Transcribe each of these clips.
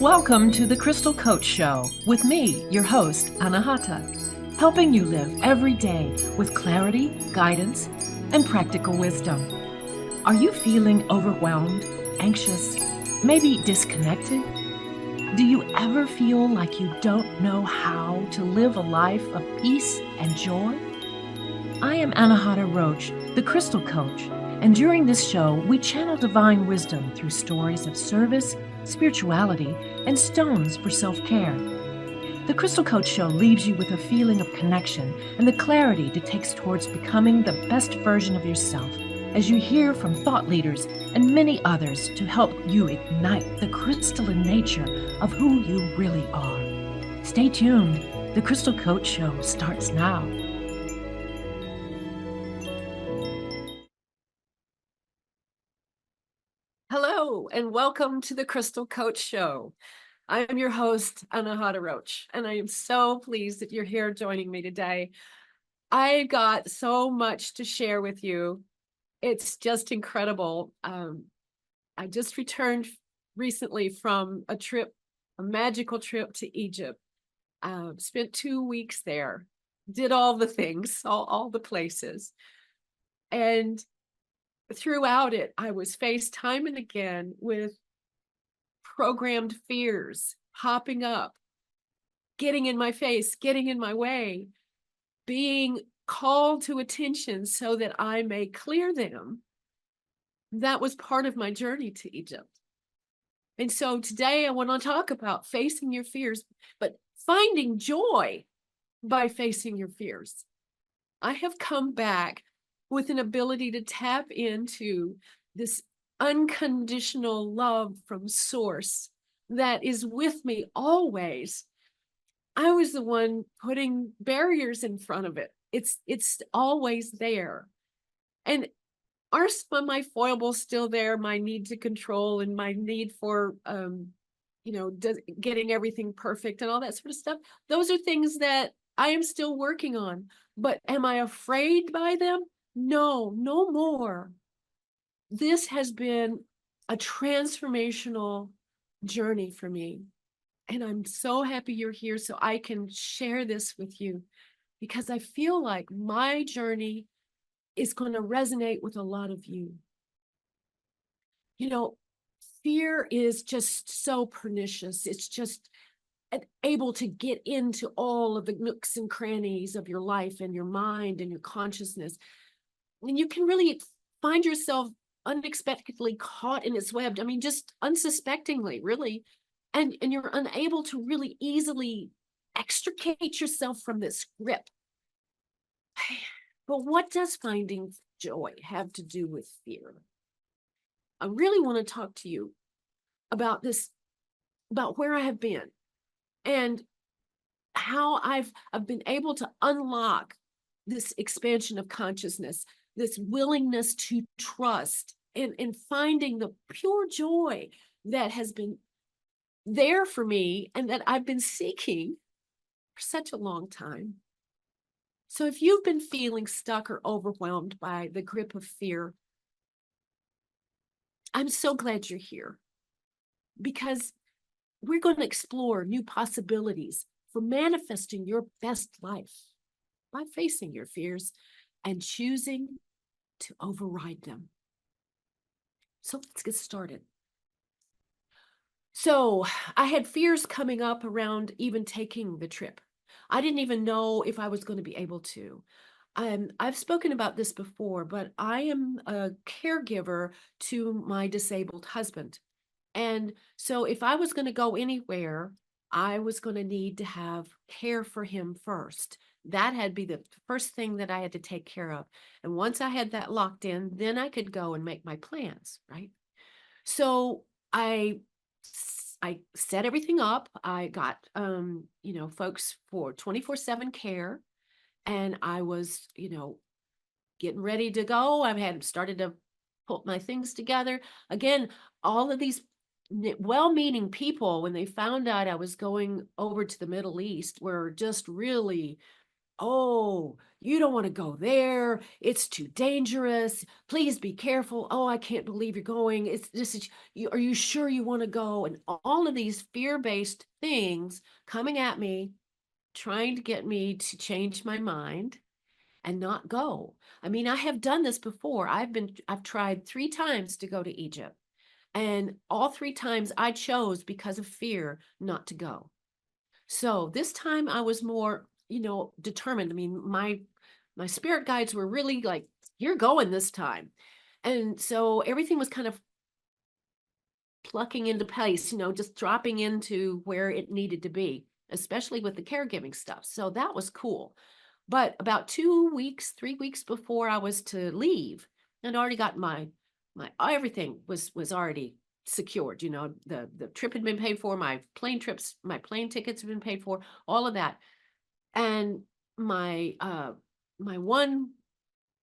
Welcome to the Crystal Coach Show with me, your host, Anahata, helping you live every day with clarity, guidance, and practical wisdom. Are you feeling overwhelmed, anxious, maybe disconnected? Do you ever feel like you don't know how to live a life of peace and joy? I am Anahata Roach, the Crystal Coach, and during this show, we channel divine wisdom through stories of service, spirituality, and stones for self-care. The Crystal Coach Show leaves you with a feeling of connection and the clarity it takes towards becoming the best version of yourself as you hear from thought leaders and many others to help you ignite the crystalline nature of who you really are. Stay tuned. The Crystal Coach Show starts now. Hello, and welcome to the Crystal Coach Show. I am your host, Anahata Roach, and I am so pleased that you're here joining me today. I got so much to share with you. It's just incredible. I just returned recently from a magical trip to Egypt. Spent 2 weeks there, did all the things, all the places. And throughout it, I was faced time and again with programmed fears popping up, getting in my face, getting in my way, being called to attention so that I may clear them. That was part of my journey to Egypt. And so today I want to talk about facing your fears, but finding joy by facing your fears. I have come back with an ability to tap into this unconditional love from Source that is with me always. I was the one putting barriers in front of it. It's always there. And are some of my foibles still there? My need to control and my need for, getting everything perfect and all that sort of stuff. Those are things that I am still working on. But am I afraid by them? No, no more. This has been a transformational journey for me. And I'm so happy you're here so I can share this with you because I feel like my journey is going to resonate with a lot of you. Fear is just so pernicious. It's just able to get into all of the nooks and crannies of your life and your mind and your consciousness. And you can really find yourself unexpectedly caught in its web. I mean, just unsuspectingly, really. And you're unable to really easily extricate yourself from this grip. But what does finding joy have to do with fear? I really want to talk to you about this, about where I have been and how I've been able to unlock this expansion of consciousness, this willingness to trust and finding the pure joy that has been there for me and that I've been seeking for such a long time. So if you've been feeling stuck or overwhelmed by the grip of fear, I'm so glad you're here because we're going to explore new possibilities for manifesting your best life by facing your fears and choosing to override them. So let's get started. So I had fears coming up around even taking the trip. I didn't even know if I was going to be able to. I've spoken about this before, but I am a caregiver to my disabled husband. And so if I was going to go anywhere, I was going to need to have care for him first. That had to be the first thing that I had to take care of. And once I had that locked in, then I could go and make my plans, right? So I set everything up. I got, folks for 24/7 care. And I was, getting ready to go. I had started to put my things together. Again, all of these well-meaning people, when they found out I was going over to the Middle East, were just really oh, you don't want to go there. It's too dangerous. Please be careful. Oh, I can't believe you're going. It's this. Are you sure you want to go? And all of these fear-based things coming at me, trying to get me to change my mind and not go. I mean, I have done this before. I've tried 3 times to go to Egypt. And all 3 times I chose because of fear not to go. So this time I was more, determined. I mean, my spirit guides were really like, you're going this time. And so everything was kind of plucking into place, just dropping into where it needed to be, especially with the caregiving stuff. So that was cool. But about 2 weeks, 3 weeks before I was to leave, I'd already got my everything was already secured. The trip had been paid for, my plane tickets had been paid for, all of that. And my one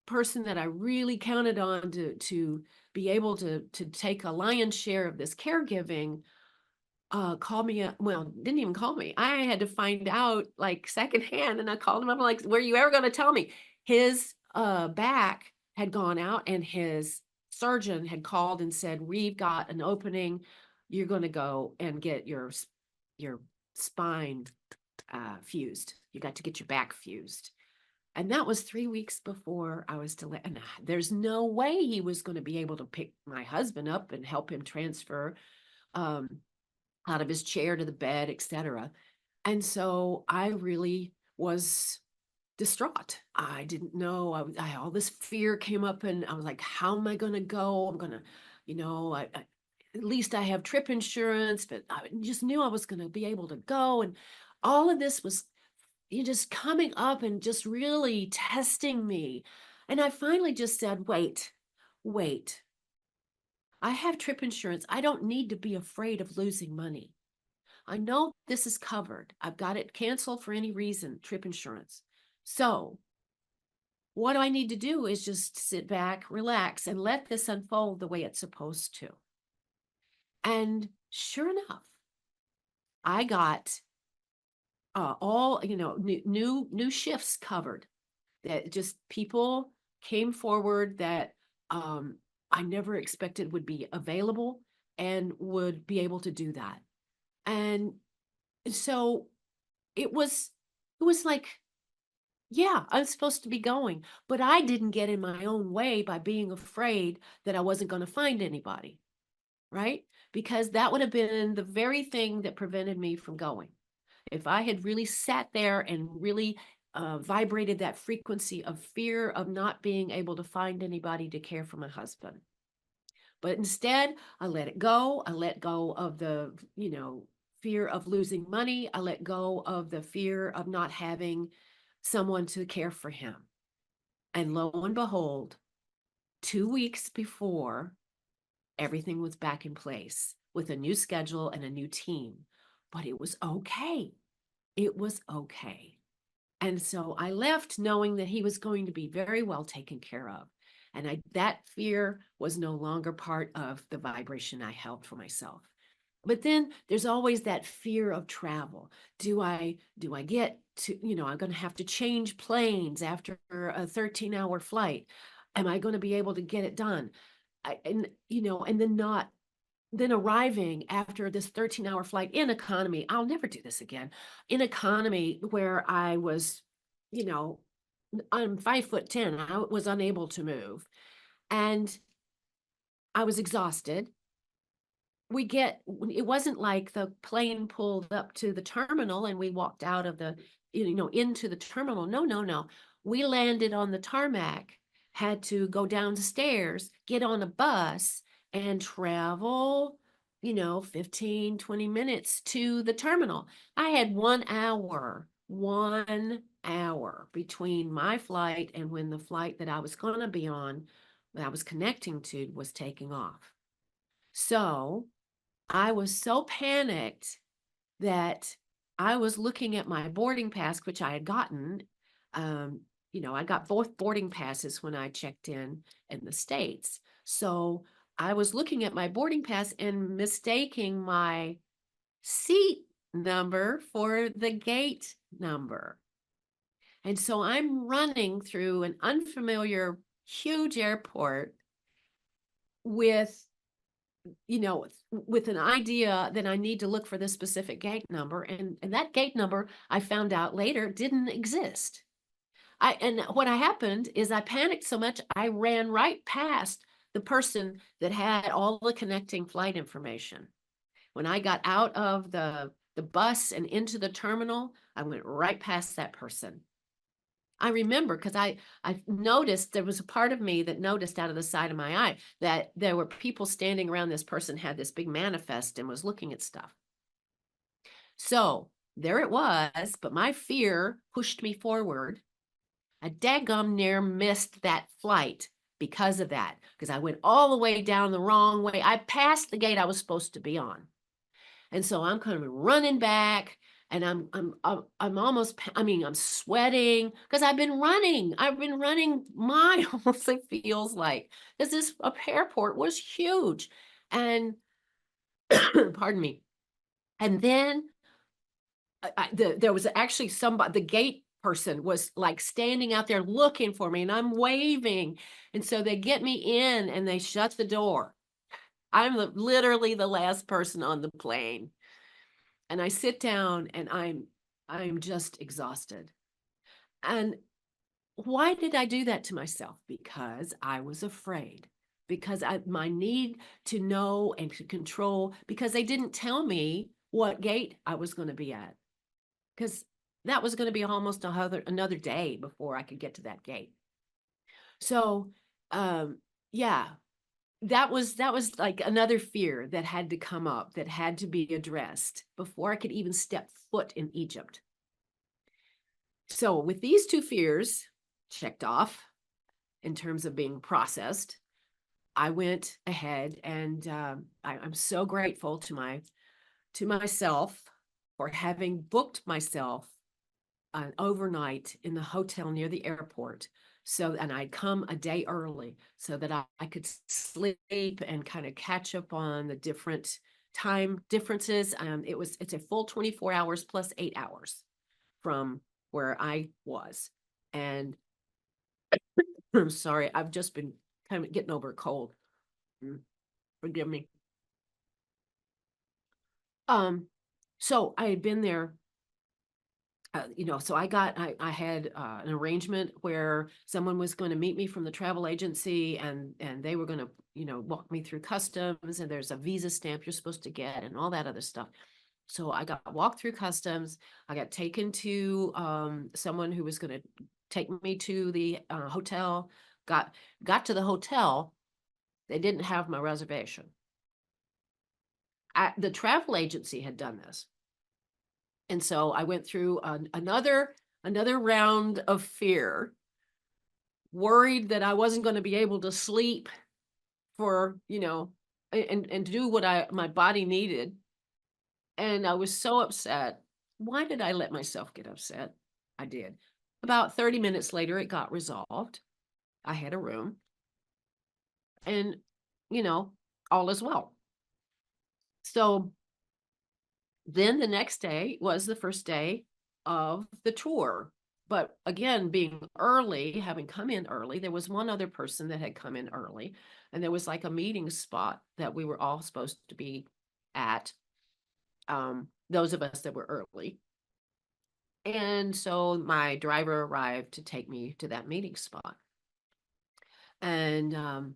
person that I really counted on to be able to take a lion's share of this caregiving called me up. Well, didn't even call me. I had to find out like secondhand, and I called him up. I'm like, were you ever going to tell me? His back had gone out, and his surgeon had called and said, we've got an opening. You're going to go and get your spine fused. You got to get your back fused. And that was 3 weeks before I was to let, and there's no way he was going to be able to pick my husband up and help him transfer um, out of his chair to the bed, etc. And so I really was distraught. I didn't know. All this fear came up, and I was like, how am I going to go? I'm going to, at least I have trip insurance, but I just knew I was going to be able to go. And all of this was just coming up and just really testing me. And I finally just said, wait, I have trip insurance. I don't need to be afraid of losing money. I know this is covered. I've got it canceled for any reason, trip insurance. So what do I need to do is just sit back, relax, and let this unfold the way it's supposed to. And sure enough, I got all, new shifts covered. That just people came forward that I never expected would be available and would be able to do that. And so it was like, yeah, I was supposed to be going, but I didn't get in my own way by being afraid that I wasn't going to find anybody, right? Because that would have been the very thing that prevented me from going. If I had really sat there and really vibrated that frequency of fear of not being able to find anybody to care for my husband. But instead, I let it go. I let go of the, fear of losing money. I let go of the fear of not having someone to care for him. And lo and behold, 2 weeks before, everything was back in place with a new schedule and a new team. But it was okay. It was okay. And so I left knowing that he was going to be very well taken care of. And that fear was no longer part of the vibration I held for myself. But then there's always that fear of travel. Do I get to, I'm going to have to change planes after a 13-hour flight. Am I going to be able to get it done? And then arriving after this 13-hour flight in economy. I'll never do this again. In economy, where I was, I'm 5'10". I was unable to move, and I was exhausted. It wasn't like the plane pulled up to the terminal and we walked out of into the terminal. No. We landed on the tarmac, had to go downstairs, get on a bus, and travel, 15, 20 minutes to the terminal. I had 1 hour between my flight and when the flight that I was going to be on, that I was connecting to, was taking off. So I was so panicked that I was looking at my boarding pass, which I had gotten. I got both boarding passes when I checked in the States. So I was looking at my boarding pass and mistaking my seat number for the gate number. And so I'm running through an unfamiliar, huge airport with, with an idea that I need to look for this specific gate number. And that gate number, I found out later, didn't exist. And what happened is I panicked so much, I ran right past the person that had all the connecting flight information. When I got out of the bus and into the terminal, I went right past that person. I remember because I noticed there was a part of me that noticed out of the side of my eye that there were people standing around this person had this big manifest and was looking at stuff. So there it was, but my fear pushed me forward. I daggum near missed that flight because of that, because I went all the way down the wrong way. I passed the gate I was supposed to be on. And so I'm kind of running back and I'm almost, I'm sweating because I've been running. I've been running miles, it feels like, because this airport was huge. And pardon me. And then there was actually somebody, the gate person was like standing out there looking for me and I'm waving. And so they get me in and they shut the door. I'm literally the last person on the plane. And I sit down and I'm just exhausted. And why did I do that to myself? Because I was afraid. Because my need to know and to control, because they didn't tell me what gate I was going to be at. Because that was going to be almost another day before I could get to that gate. So, yeah, that was like another fear that had to come up, that had to be addressed before I could even step foot in Egypt. So with these two fears checked off in terms of being processed, I went ahead and I'm so grateful to myself for having booked myself an overnight in the hotel near the airport. So, and I'd come a day early so that I could sleep and kind of catch up on the different time differences. It's a full 24 hours plus 8 hours from where I was. And I'm sorry, I've just been kind of getting over a cold. Forgive me. So I had been there, so I had an arrangement where someone was going to meet me from the travel agency and they were going to, walk me through customs, and there's a visa stamp you're supposed to get and all that other stuff. So I got walked through customs. I got taken to someone who was going to take me to the hotel. Got to the hotel. They didn't have my reservation. The travel agency had done this. And so I went through another round of fear, worried that I wasn't going to be able to sleep for, and do what my body needed. And I was so upset. Why did I let myself get upset? I did. About 30 minutes later, it got resolved. I had a room and, all is well. So then the next day was the first day of the tour. But again, being early, having come in early, there was one other person that had come in early, and there was like a meeting spot that we were all supposed to be at, those of us that were early. And so my driver arrived to take me to that meeting spot. And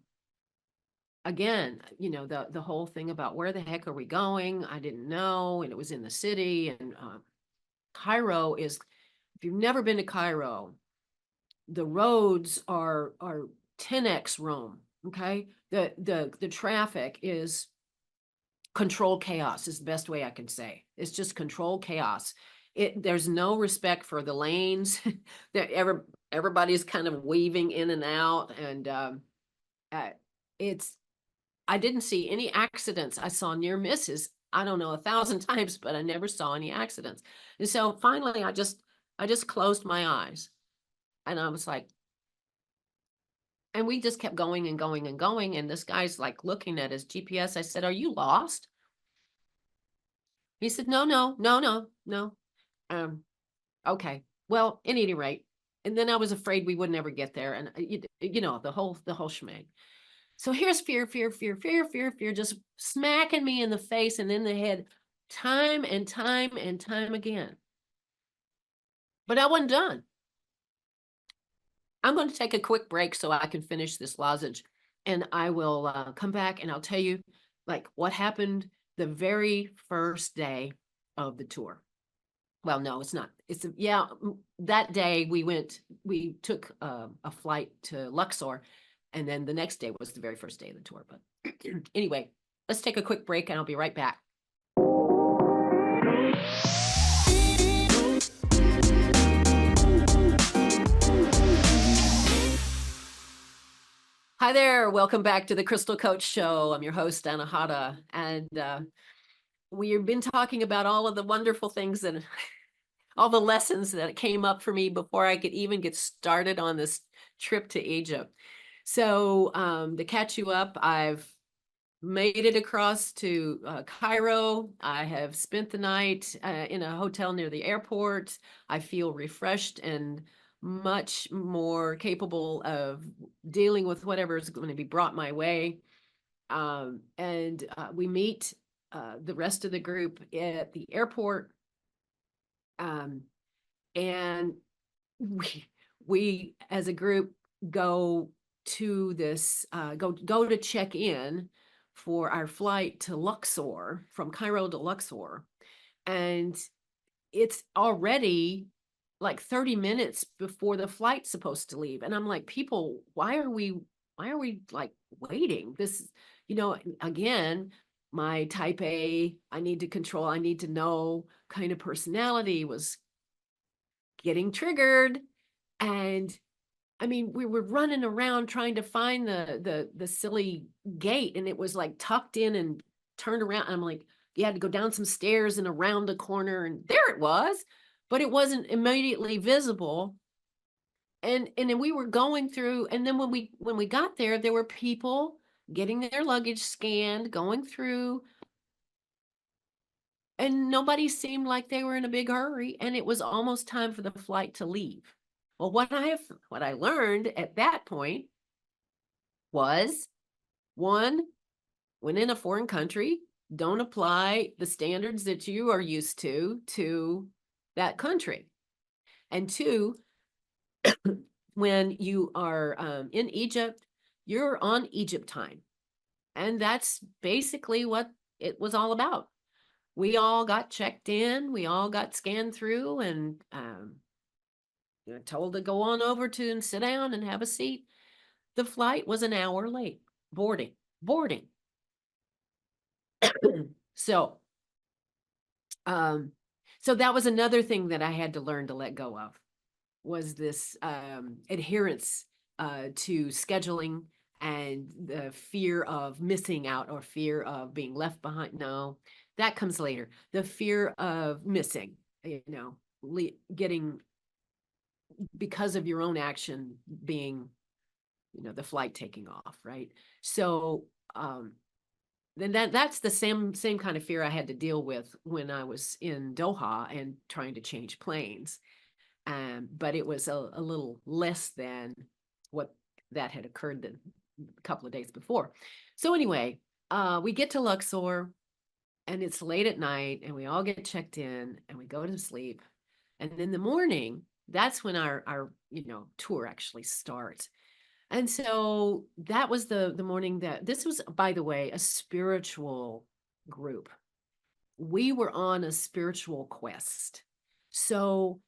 again, the whole thing about where the heck are we going? I didn't know, and it was in the city. And Cairo is, if you've never been to Cairo, the roads are 10x Rome. Okay, the traffic is control chaos is the best way I can say. It's just control chaos. There's no respect for the lanes. Everybody's kind of weaving in and out, and I didn't see any accidents. I saw near misses, I don't know, 1,000 times, but I never saw any accidents. And so finally I just closed my eyes and I was like, and we just kept going and going and going. And this guy's like looking at his GPS. I said, "Are you lost?" He said, "No, no, no, no, no." Okay. Well, at any rate, And then I was afraid we would never get there. And the whole shmang. So here's fear, fear, fear, fear, fear, fear, just smacking me in the face and in the head time and time and time again. But I wasn't done. I'm going to take a quick break so I can finish this lozenge, and I will come back and I'll tell you like what happened the very first day of the tour. Well, no, it's not. That day we took a flight to Luxor, and then the next day was the very first day of the tour. But anyway, let's take a quick break and I'll be right back. Hi there, welcome back to the Crystal Coach Show. I'm your host, Anahata, and we've been talking about all of the wonderful things and all the lessons that came up for me before I could even get started on this trip to Egypt. So to catch you up, I've made it across to Cairo. I have spent the night in a hotel near the airport. I feel refreshed and much more capable of dealing with whatever is going to be brought my way. And we meet the rest of the group at the airport. And we as a group go to this go to check in for our flight to Luxor, from Cairo to Luxor, and it's already like 30 minutes before the flight's supposed to leave, and I'm like, people, why are we like waiting? This, again, my type A, I need to control, I need to know kind of personality was getting triggered. And I mean, we were running around trying to find the silly gate, and it was like tucked in and turned around. And I'm like, you had to go down some stairs and around the corner, and there it was, but it wasn't immediately visible. And then we were going through, and then when we got there, there were people getting their luggage scanned, going through, and nobody seemed like they were in a big hurry, and it was almost time for the flight to leave. Well, what I learned at that point was, one, when in a foreign country, don't apply the standards that you are used to that country. And two, when you are in Egypt, you're on Egypt time. And that's basically what it was all about. We all got checked in, we all got scanned through, and told to go on over to and sit down and have a seat. The flight was an hour late. Boarding. So, so that was another thing that I had to learn to let go of, was this adherence to scheduling and the fear of missing out or fear of being left behind. No, that comes later. The fear of missing, getting, because of your own action, being, the flight taking off, right? So then that's the same kind of fear I had to deal with when I was in Doha and trying to change planes. But it was a little less than what that had occurred a couple of days before. So anyway, we get to Luxor, and it's late at night, and we all get checked in, and we go to sleep. And in the morning, that's when our tour actually starts. And so that was the morning that, this was, by the way, a spiritual group. We were on a spiritual quest. So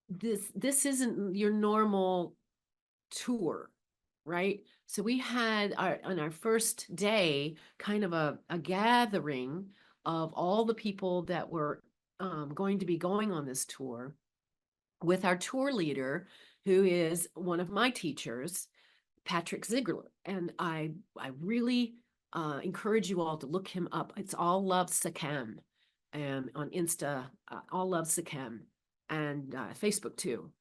this isn't your normal tour, right? So we had on our first day kind of a gathering of all the people that were going to be going on this tour, with our tour leader, who is one of my teachers, Patrick Ziegler. And I really encourage you all to look him up. It's All Love Sakam, and on Insta, All Love Sakam, and Facebook too.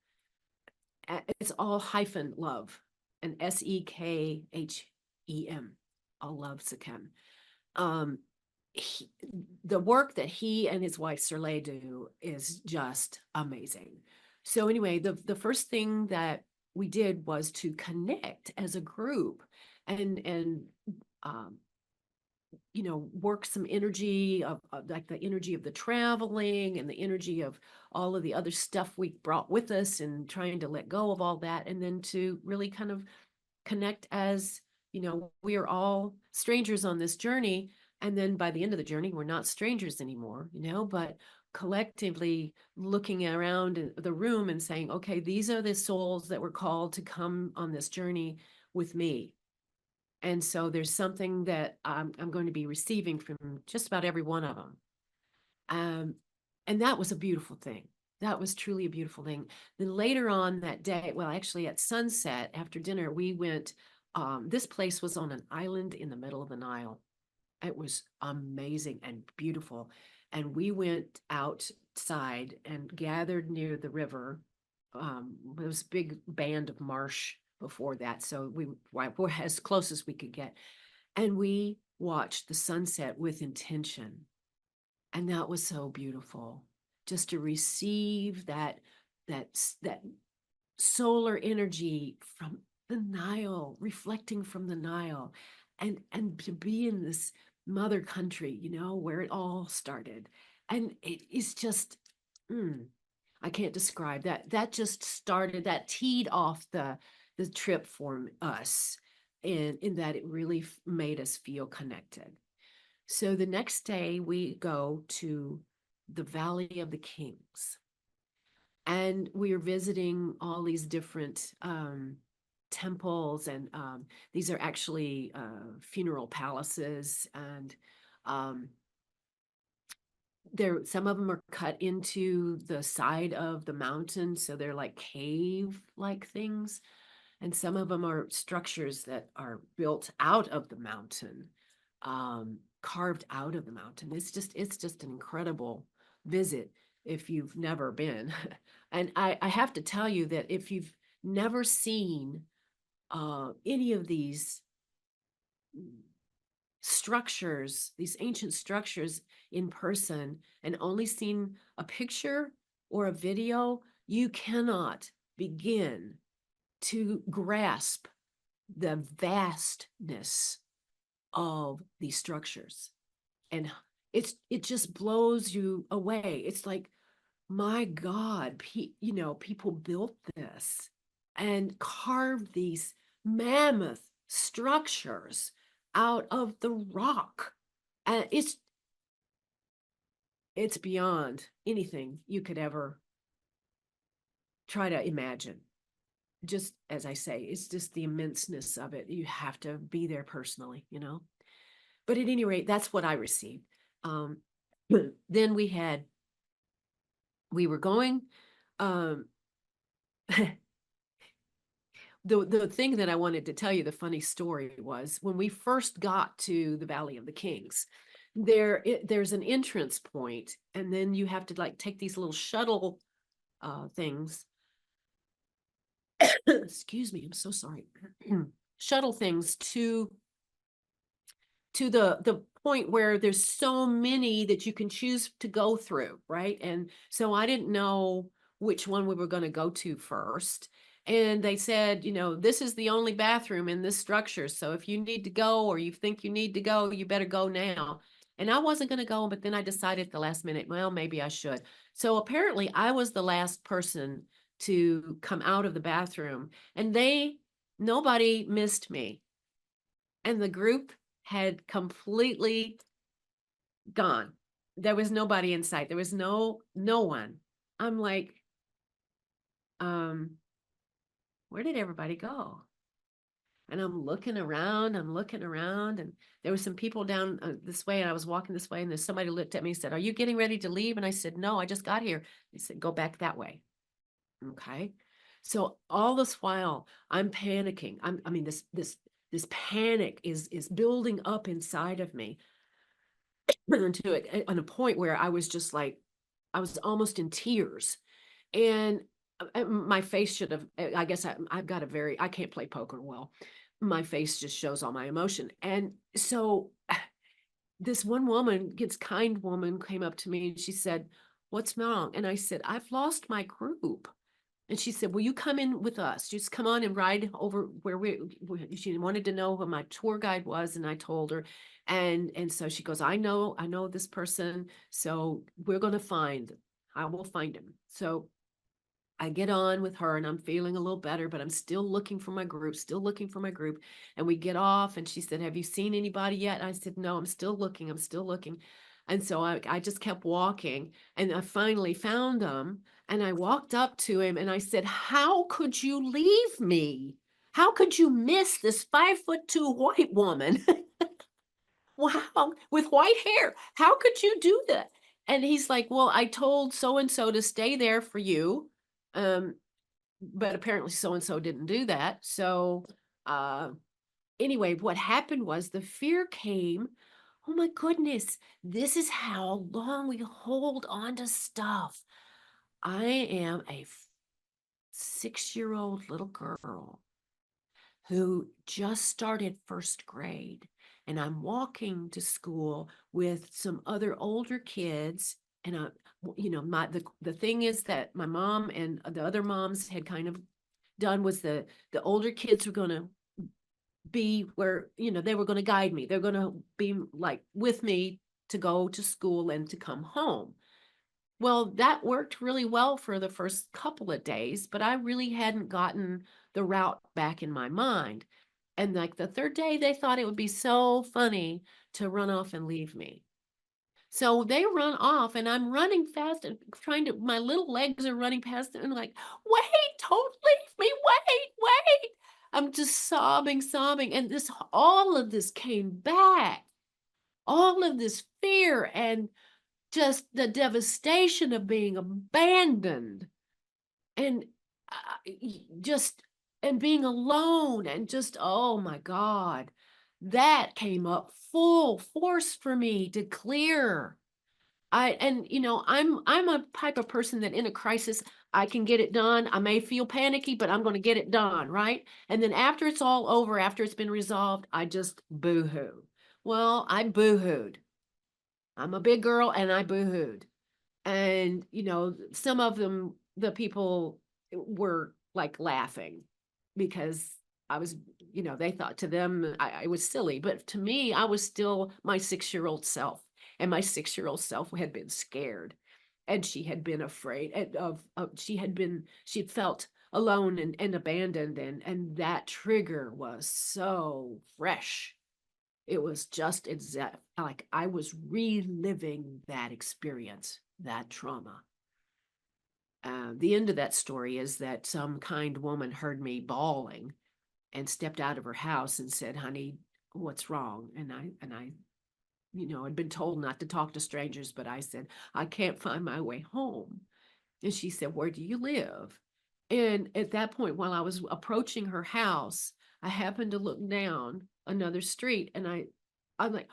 It's all hyphen love, and Sekhem, All Love Sakam. The work that he and his wife Serle do is just amazing. So anyway, the first thing that we did was to connect as a group and um, work some energy of like the energy of the traveling and the energy of all of the other stuff we brought with us and trying to let go of all that. And then to really kind of connect as, we are all strangers on this journey. And then by the end of the journey, we're not strangers anymore, but collectively looking around the room and saying, okay, these are the souls that were called to come on this journey with me. And so there's something that I'm going to be receiving from just about every one of them. Um, and that was a beautiful thing. That was truly a beautiful thing. Then later on that day, well, actually at sunset after dinner, we went, this place was on an island in the middle of the Nile. It was amazing and beautiful. And we went outside and gathered near the river. There was a big band of marsh before that. So we were as close as we could get. And we watched the sunset with intention. And that was so beautiful, just to receive that solar energy from the Nile, reflecting from the Nile, and to be in this mother country, where it all started. And it is just, I can't describe that. That just started, that teed off the trip for us, in that it really made us feel connected. So the next day we go to the Valley of the Kings, and we are visiting all these different temples, and these are actually funeral palaces, and um, some of them are cut into the side of the mountain, so they're like cave-like things, and some of them are structures that are built out of the mountain, carved out of the mountain. It's just an incredible visit if you've never been. And I have to tell you that if you've never seen any of these structures, these ancient structures in person, and only seen a picture or a video, you cannot begin to grasp the vastness of these structures. And it just blows you away. It's like, my God, people built this and carved these mammoth structures out of the rock. And it's beyond anything you could ever try to imagine. Just as I say, it's just the immenseness of it. You have to be there personally. But at any rate, that's what I received. Then we were going, um, the thing that I wanted to tell you, the funny story, was when we first got to the Valley of the Kings, there's an entrance point, and then you have to like take these little shuttle things. Excuse me, I'm so sorry. Shuttle things to the point where there's so many that you can choose to go through, right? And so I didn't know which one we were going to go to first. And they said, this is the only bathroom in this structure. So if you need to go, or you think you need to go, you better go now. And I wasn't going to go, but then I decided at the last minute, well, maybe I should. So apparently I was the last person to come out of the bathroom, and nobody missed me. And the group had completely gone. There was nobody in sight. There was no one. I'm like, where did everybody go? And I'm looking around, and there were some people down this way, and I was walking this way, and there's somebody looked at me and said, "Are you getting ready to leave?" And I said, "No, I just got here." They said, "Go back that way." Okay. So all this while I'm panicking. I mean, this panic is building up inside of me to it on a point where I was just like, I was almost in tears. And my face should have, I guess I've got I can't play poker well. My face just shows all my emotion. And so this one kind woman came up to me, and she said, "What's wrong?" And I said, "I've lost my group." And she said, will you come in with us? Just come on and ride over where she wanted to know who my tour guide was. And I told her, and so she goes, I know this person. So I will find him. So I get on with her and I'm feeling a little better, but I'm still looking for my group, And we get off and she said, have you seen anybody yet? And I said, no, I'm still looking. And so I just kept walking and I finally found him and I walked up to him and I said, how could you leave me? How could you miss this 5'2" white woman? Wow, with white hair. How could you do that? And he's like, well, I told so-and-so to stay there for you. Um, but apparently so-and-so didn't do that. So uh, anyway, what happened was the fear came. Oh my goodness, this is how long we hold on to stuff. I am a 6-year-old little girl who just started first grade. And I'm walking to school with some other older kids. And the thing is that my mom and the other moms had kind of done was the older kids were going to be where, they were going to guide me. They're going to be like with me to go to school and to come home. Well, that worked really well for the first couple of days, but I really hadn't gotten the route back in my mind. And like the third day, they thought it would be so funny to run off and leave me. So they run off and I'm running fast and my little legs are running past them and like, wait, don't leave me, wait. I'm just sobbing. And all of this came back, all of this fear and just the devastation of being abandoned and just, and being alone and just, oh my God, that came up full force for me to clear. I'm a type of person that in a crisis, I can get it done. I may feel panicky, but I'm going to get it done, right? And then after it's all over, after it's been resolved, I just boo-hoo. Well, I boo-hooed. I'm a big girl and I boo-hooed. And, some of them, the people were like laughing because I was, they thought to them I was silly, but to me, I was still my 6-year-old self. And my 6-year-old self had been scared and she had been afraid she had felt alone and abandoned. And that trigger was so fresh. It was just exact, like I was reliving that experience, that trauma. The end of that story is that some kind woman heard me bawling and stepped out of her house and said, honey, what's wrong? And I had been told not to talk to strangers, but I said, I can't find my way home. And she said, where do you live? And at that point, while I was approaching her house, I happened to look down another street and I'm like,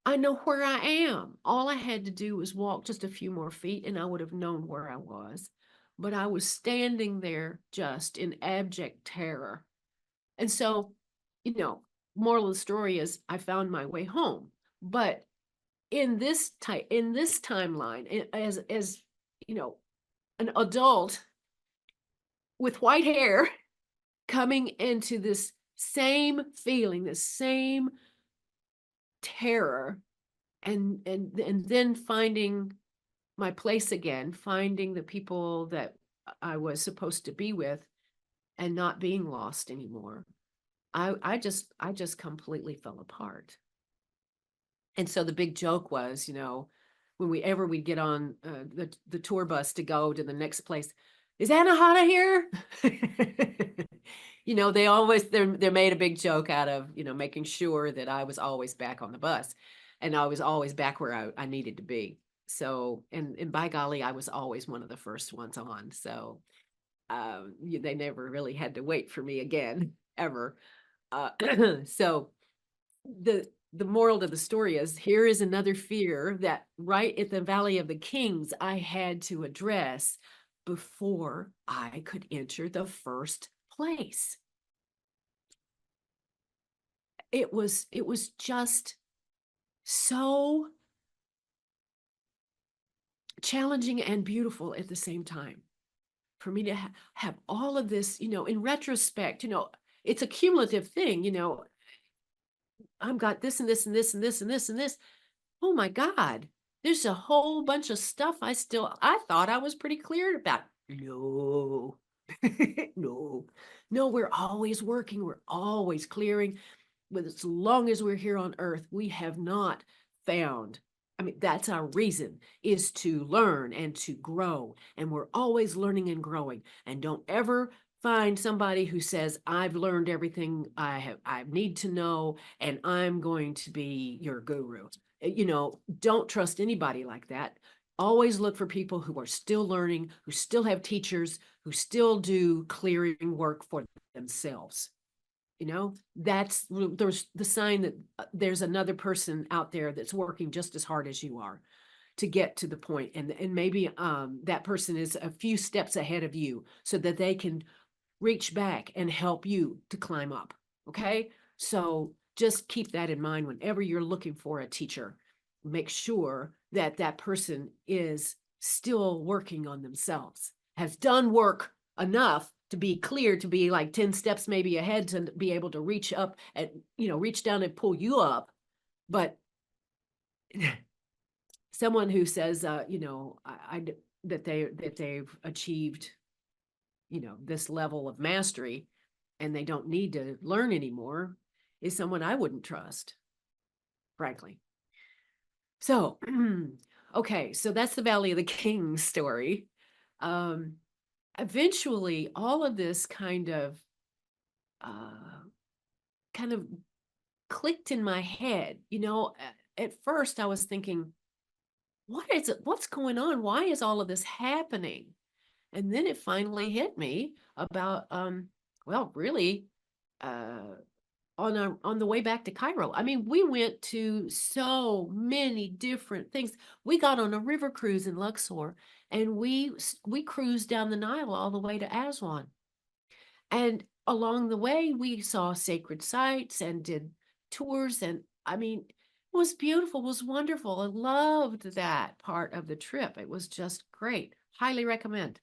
I know where I am. All I had to do was walk just a few more feet and I would have known where I was. But I was standing there just in abject terror. And so, moral of the story is I found my way home. But in this timeline, as an adult with white hair coming into this same feeling, this same terror, and then finding my place again, finding the people that I was supposed to be with and not being lost anymore. I just completely fell apart. And so the big joke was, when we'd get on the tour bus to go to the next place, is Anahata here? They made a big joke out of, making sure that I was always back on the bus and I was always back where I needed to be. So, and by golly, I was always one of the first ones on. So they never really had to wait for me again, ever. So the moral of the story is here is another fear that right at the Valley of the Kings I had to address before I could enter the first place. It was just so challenging and beautiful at the same time. for me to have all of this, in retrospect, it's a cumulative thing, I've got this and this and this and this and this and this. Oh my God, there's a whole bunch of stuff I thought I was pretty clear about. No, no, no, we're always working, we're always clearing. But as long as we're here on earth, we have not found. I mean, that's our reason, is to learn and to grow. And we're always learning and growing. And don't ever find somebody who says, I've learned everything I need to know, and I'm going to be your guru. Don't trust anybody like that. Always look for people who are still learning, who still have teachers, who still do clearing work for themselves. There's the sign that there's another person out there that's working just as hard as you are to get to the point. And maybe that person is a few steps ahead of you so that they can reach back and help you to climb up. Okay. So just keep that in mind whenever you're looking for a teacher. Make sure that that person is still working on themselves, has done work enough to be clear, to be like 10 steps maybe ahead, to be able to reach up and, reach down and pull you up. But someone who says, that they've achieved, this level of mastery and they don't need to learn anymore is someone I wouldn't trust, frankly. So, okay, so that's the Valley of the Kings story. Eventually, all of this kind of clicked in my head. At first I was thinking, what is it? What's going on? Why is all of this happening? And then it finally hit me about, really, on the way back to Cairo. I mean, we went to so many different things. We got on a river cruise in Luxor, and we cruised down the Nile all the way to Aswan. And along the way, we saw sacred sites and did tours. And I mean, it was beautiful, it was wonderful. I loved that part of the trip. It was just great. Highly recommend.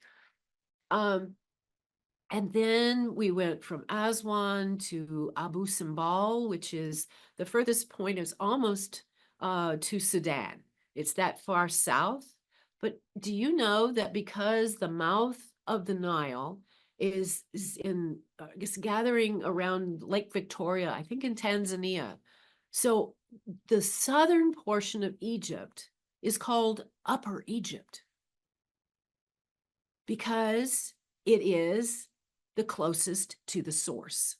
And then we went from Aswan to Abu Simbel, which is the furthest point, is almost to Sudan. It's that far south. But do you know that because the mouth of the Nile is in, it's gathering around Lake Victoria, I think in Tanzania. So the southern portion of Egypt is called Upper Egypt because it is the closest to the source.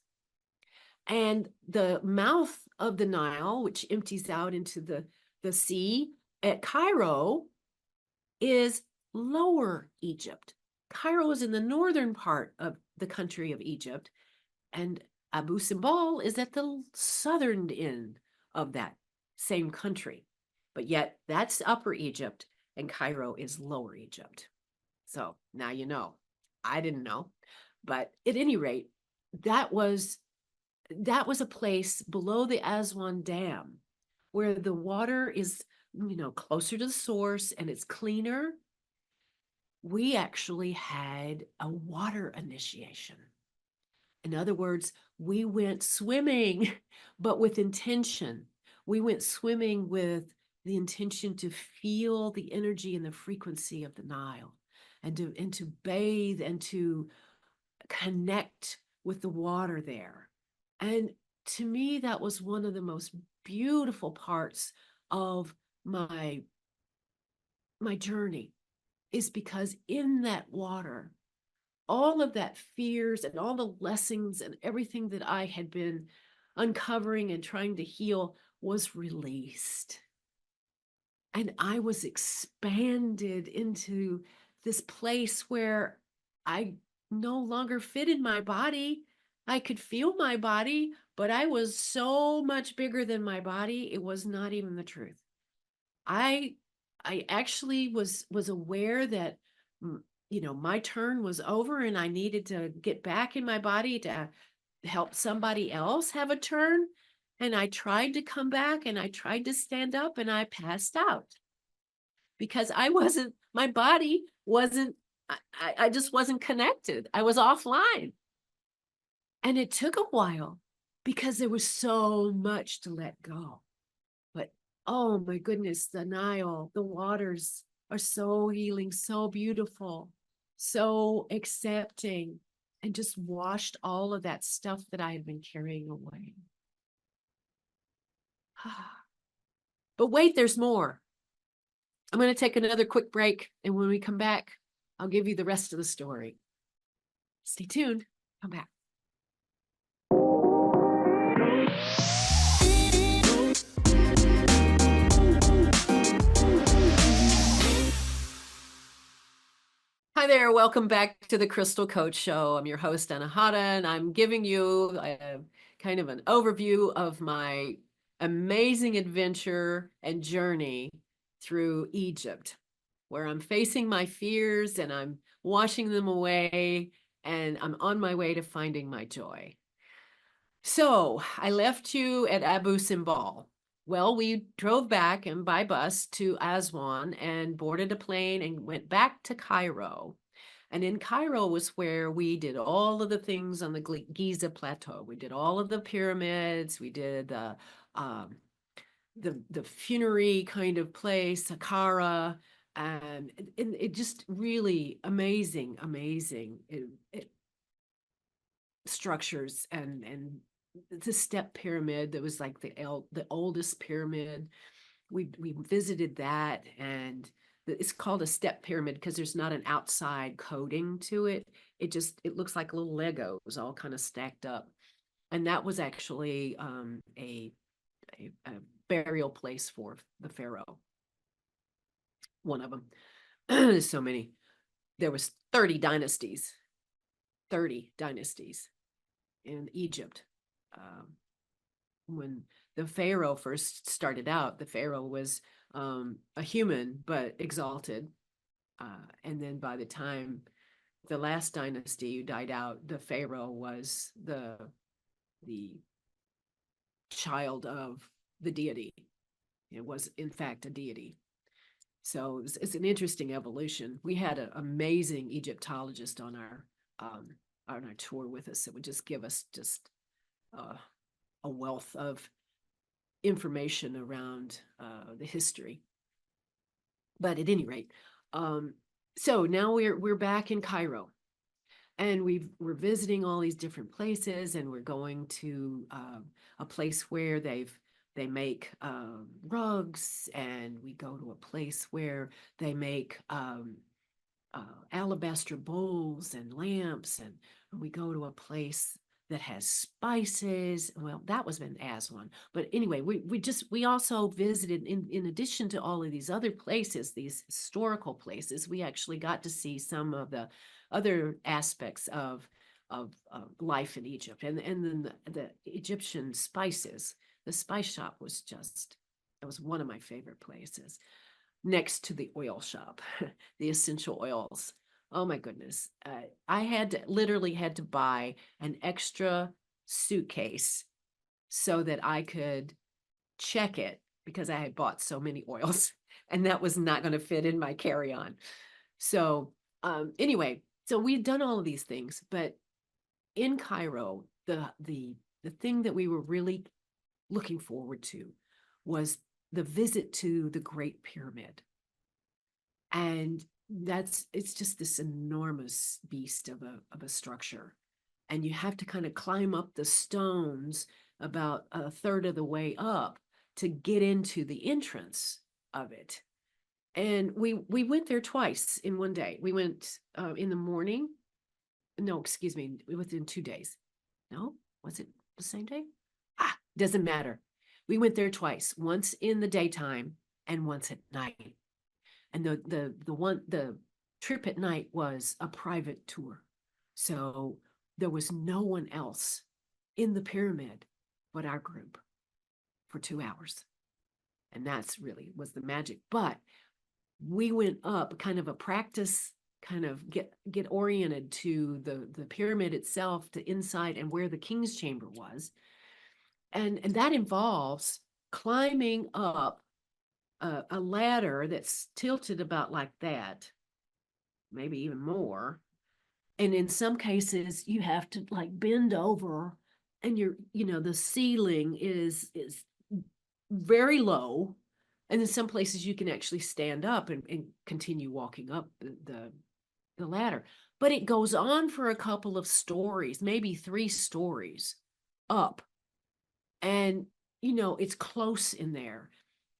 And the mouth of the Nile, which empties out into the sea at Cairo, is Lower Egypt. Cairo is in the northern part of the country of Egypt, and Abu Simbel is at the southern end of that same country. But yet that's Upper Egypt and Cairo is Lower Egypt. So now you know. I didn't know. But at any rate, that was a place below the Aswan Dam where the water is, closer to the source and it's cleaner. We actually had a water initiation. In other words, we went swimming, but with intention. We went swimming with the intention to feel the energy and the frequency of the Nile, and to bathe and to connect with the water there. And to me, that was one of the most beautiful parts of my journey, is because in that water, all of that fears and all the lessons and everything that I had been uncovering and trying to heal was released. And I was expanded into this place where I no longer fit in my body. I could feel my body, but I was so much bigger than my body. It was not even the truth. I actually was aware that, my turn was over and I needed to get back in my body to help somebody else have a turn. And I tried to come back and I tried to stand up and I passed out because my body wasn't I just wasn't connected. I was offline. And it took a while because there was so much to let go. But oh my goodness, the Nile, the waters are so healing, so beautiful, so accepting, and just washed all of that stuff that I had been carrying away. But wait, there's more. I'm going to take another quick break. And when we come back, I'll give you the rest of the story. Stay tuned. Come back. Hi there, welcome back to the Crystal Coach Show. I'm your host, Anahata, and I'm giving you kind of an overview of my amazing adventure and journey through Egypt, where I'm facing my fears and I'm washing them away, and I'm on my way to finding my joy. So I left you at Abu Simbel. Well, we drove back and by bus to Aswan and boarded a plane and went back to Cairo. And in Cairo was where we did all of the things on the Giza Plateau. We did all of the pyramids. We did um, the funerary kind of place, Saqqara, and it just really amazing, amazing structures and the step pyramid that was like the oldest pyramid. We visited that, and it's called a step pyramid because there's not an outside coating to it. It looks like little Legos all kind of stacked up. And that was actually a burial place for the pharaoh, one of them. There's so many. There was 30 dynasties in Egypt. When the pharaoh first started out, the pharaoh was a human but exalted, and then by the time the last dynasty died out, the pharaoh was the child of the deity. It was in fact a deity. So it's an interesting evolution. We had an amazing Egyptologist on our tour with us that would just give us just a wealth of information around the history. But at any rate, so now we're back in Cairo, and we're visiting all these different places, and we're going to a place where they make rugs, and we go to a place where they make alabaster bowls and lamps, and we go to a place that has spices. Well, that was in Aswan. But anyway, we also visited, in addition to all of these other places, these historical places, we actually got to see some of the other aspects of life in Egypt. And then the Egyptian spices, the spice shop was that was one of my favorite places, next to the oil shop, the essential oils. Oh my goodness. I literally had to buy an extra suitcase so that I could check it because I had bought so many oils and that was not going to fit in my carry-on. So anyway, so we'd done all of these things, but in Cairo, the thing that we were really looking forward to was the visit to the Great Pyramid. And it's just this enormous beast of a structure. And you have to kind of climb up the stones about a third of the way up to get into the entrance of it. And we went there twice in one day. We went in the morning. No, excuse me, within 2 days. No, was it the same day? Doesn't matter. We went there twice, once in the daytime and once at night. And the trip at night was a private tour. So there was no one else in the pyramid but our group for 2 hours. And that's really was the magic. But we went up kind of a practice, kind of get oriented to the pyramid itself, to inside and where the king's chamber was. And that involves climbing up a ladder that's tilted about like that, maybe even more. And in some cases, you have to like bend over, and the ceiling is very low. And in some places you can actually stand up and continue walking up the ladder. But it goes on for a couple of stories, maybe 3 stories up. And it's close in there.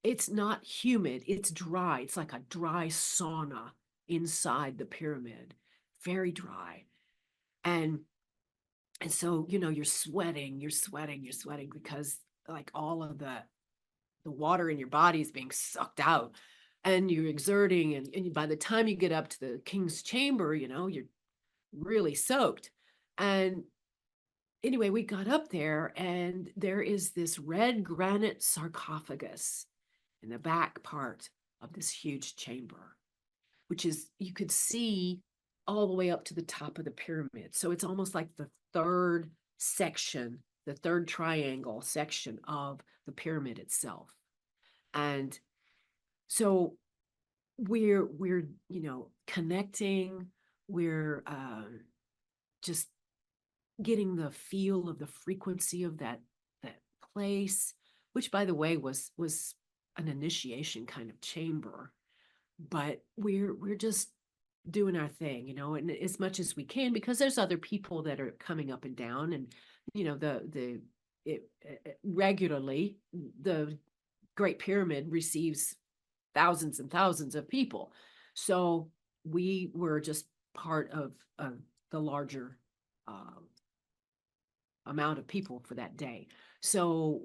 It's not humid, it's dry. It's like a dry sauna inside the pyramid, very dry. And so you're sweating because like all of the water in your body is being sucked out, and you're exerting, and by the time you get up to the king's chamber, you're really soaked. And anyway, we got up there, and there is this red granite sarcophagus in the back part of this huge chamber, which is, you could see all the way up to the top of the pyramid. So it's almost like the third section, the third triangle section of the pyramid itself. And so we're connecting, we're just getting the feel of the frequency of that place, which by the way was an initiation kind of chamber. But we're just doing our thing, and as much as we can, because there's other people that are coming up and down, and regularly the Great Pyramid receives thousands and thousands of people. So we were just part of the larger amount of people for that day. So,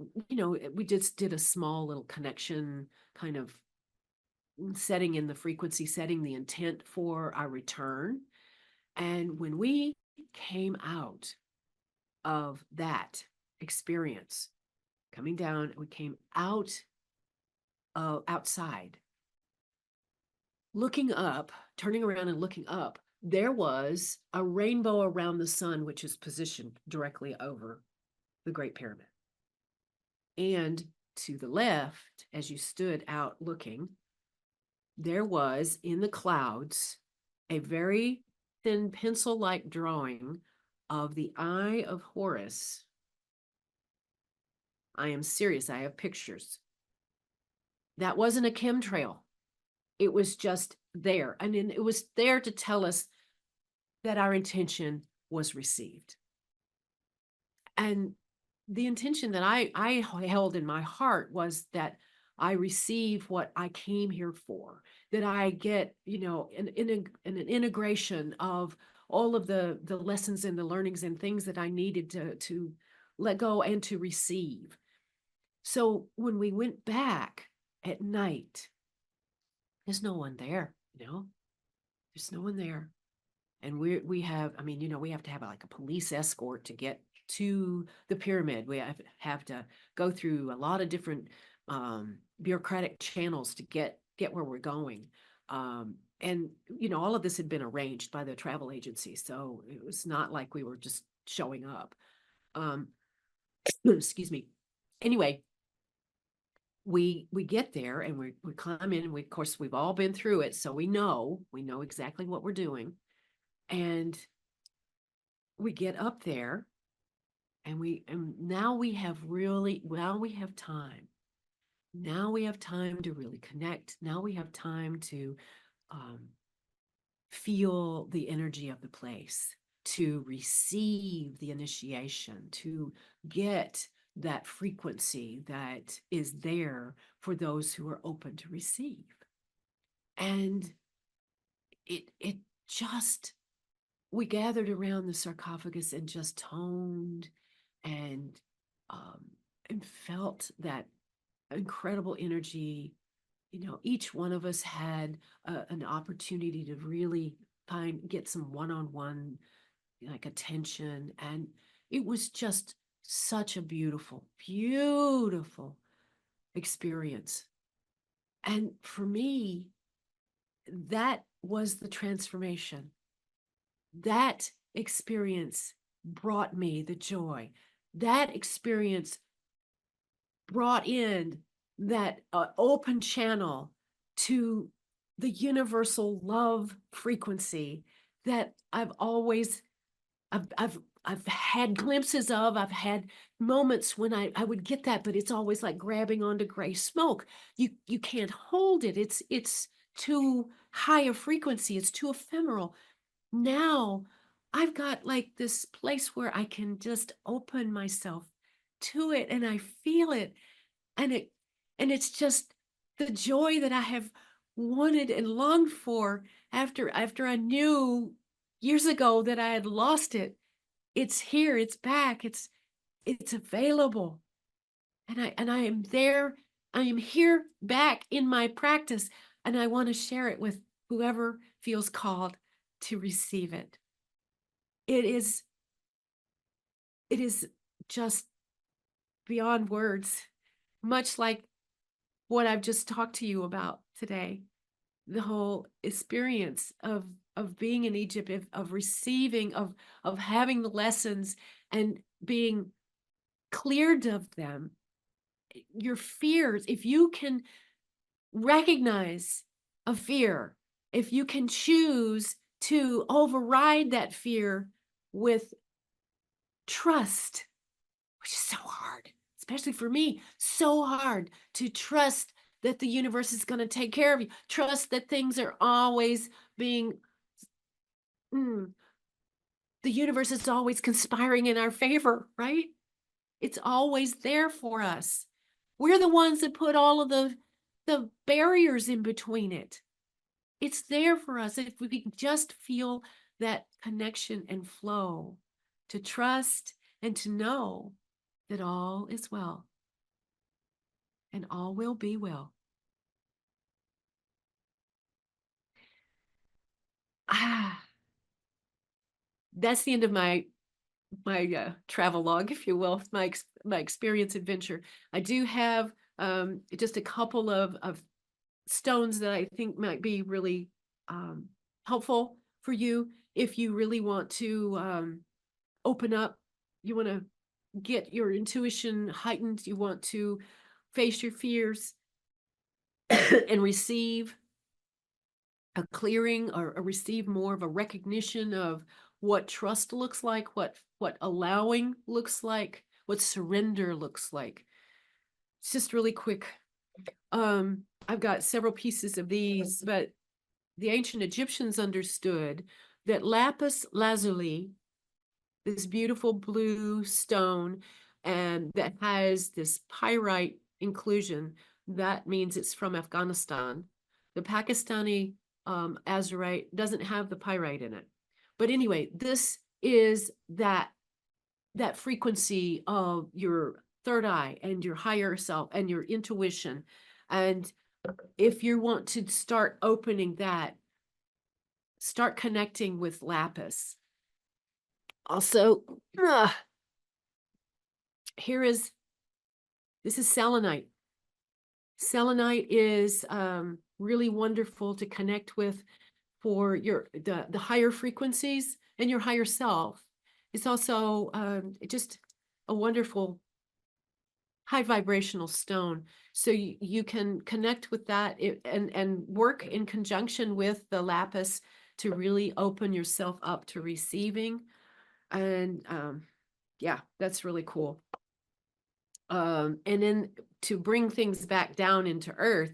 we just did a small little connection, kind of setting in the frequency, setting the intent for our return. And when we came out of that experience, coming down, we came out outside, looking up, turning around and looking up, there was a rainbow around the sun, which is positioned directly over the Great Pyramid. And to the left, as you stood out looking, there was in the clouds a very thin pencil-like drawing of the Eye of Horus. I am serious, I have pictures. That wasn't a chemtrail. It was just there. And it was there to tell us that our intention was received. And the intention that I held in my heart was that I receive what I came here for, that I get, an integration of all of the lessons and the learnings and things that I needed to let go and to receive. So when we went back at night, there's no one there, there's no one there. And we have, we have to have like a police escort to get to the pyramid. We have to go through a lot of different bureaucratic channels to get where we're going. And, all of this had been arranged by the travel agency. So it was not like we were just showing up. Excuse me. Anyway, we get there, and we climb in, and of course we've all been through it. So we know exactly what we're doing. And we get up there, and now we have time. Now we have time to really connect. Now we have time to feel the energy of the place, to receive the initiation, to get that frequency that is there for those who are open to receive. And it just, we gathered around the sarcophagus and just toned and felt that incredible energy. Each one of us had an opportunity to really get some one-on-one like attention, and it was just such a beautiful, beautiful experience. And for me, that was the transformation. That experience brought me the joy. That experience brought in that open channel to the universal love frequency that I've had glimpses of. I've had moments when I would get that, but it's always like grabbing onto gray smoke. You can't hold it. It's too high a frequency. It's too ephemeral. Now I've got like this place where I can just open myself to it and I feel it. And it's just the joy that I have wanted and longed for after I knew years ago that I had lost it. It's here, it's back, it's available. And I am there, I am here back in my practice, and I want to share it with whoever feels called to receive it. It is just beyond words, much like what I've just talked to you about today. The whole experience of being in Egypt, of receiving, of having the lessons and being cleared of them. Your fears, if you can recognize a fear, if you can choose to override that fear with trust, which is so hard, especially for me, so hard to trust that the universe is going to take care of you. Trust that things are always being, the universe is always conspiring in our favor, right? It's always there for us. We're the ones that put all of the barriers in between it. It's there for us if we can just feel that connection and flow, to trust and to know that all is well and all will be well. That's the end of my travel log, if you will, my experience adventure. I do have just a couple of stones that I think might be really helpful for you if you really want to open up. You want to get your intuition heightened. You want to face your fears and receive a clearing, or receive more of a recognition of what trust looks like, what allowing looks like, what surrender looks like. It's just really quick. I've got several pieces of these, but the ancient Egyptians understood that lapis lazuli, this beautiful blue stone, and that has this pyrite inclusion, that means it's from Afghanistan. The Pakistani azurite doesn't have the pyrite in it. But anyway, this is that frequency of your third eye and your higher self and your intuition. And if you want to start opening that, start connecting with lapis. Also, this is selenite. Selenite is really wonderful to connect with for the higher frequencies and your higher self. It's also just a wonderful high vibrational stone. So you can connect with that and work in conjunction with the lapis to really open yourself up to receiving. And yeah, that's really cool. And then to bring things back down into earth,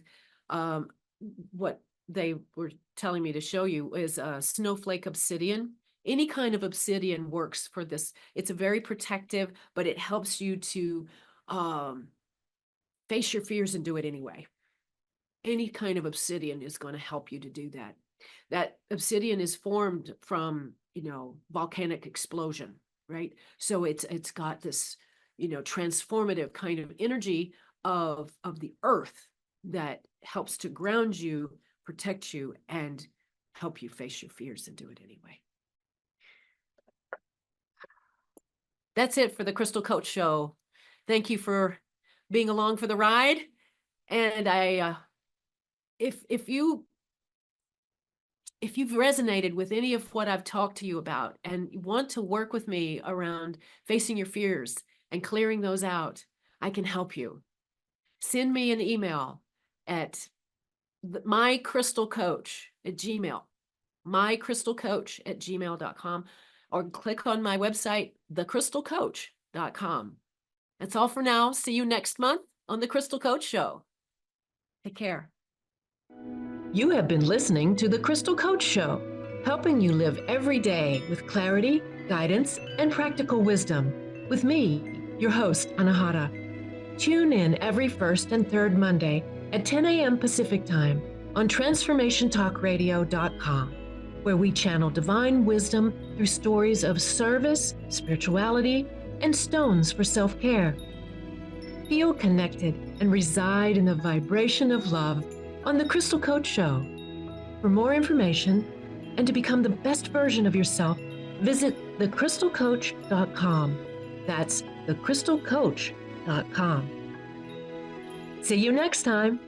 what they were telling me to show you is snowflake obsidian. Any kind of obsidian works for this. It's a very protective, but it helps you to face your fears and do it anyway. Any kind of obsidian is going to help you to do that. That obsidian is formed from, volcanic explosion, right? So it's got this, transformative kind of energy of the earth that helps to ground you, protect you, and help you face your fears and do it anyway. That's it for the Crystal Coach Show. Thank you for being along for the ride. And if you've resonated with any of what I've talked to you about and you want to work with me around facing your fears and clearing those out, I can help you. Send me an email at mycrystalcoach at Gmail, mycrystalcoach at gmail.com, or click on my website, thecrystalcoach.com. That's all for now. See you next month on The Crystal Coach Show. Take care. You have been listening to The Crystal Coach Show, helping you live every day with clarity, guidance, and practical wisdom. With me, your host, Anahata. Tune in every first and third Monday at 10 a.m. Pacific Time on TransformationTalkRadio.com, where we channel divine wisdom through stories of service, spirituality, and stones for self-care. Feel connected and reside in the vibration of love on The Crystal Coach Show. For more information and to become the best version of yourself, visit thecrystalcoach.com. That's thecrystalcoach.com. See you next time.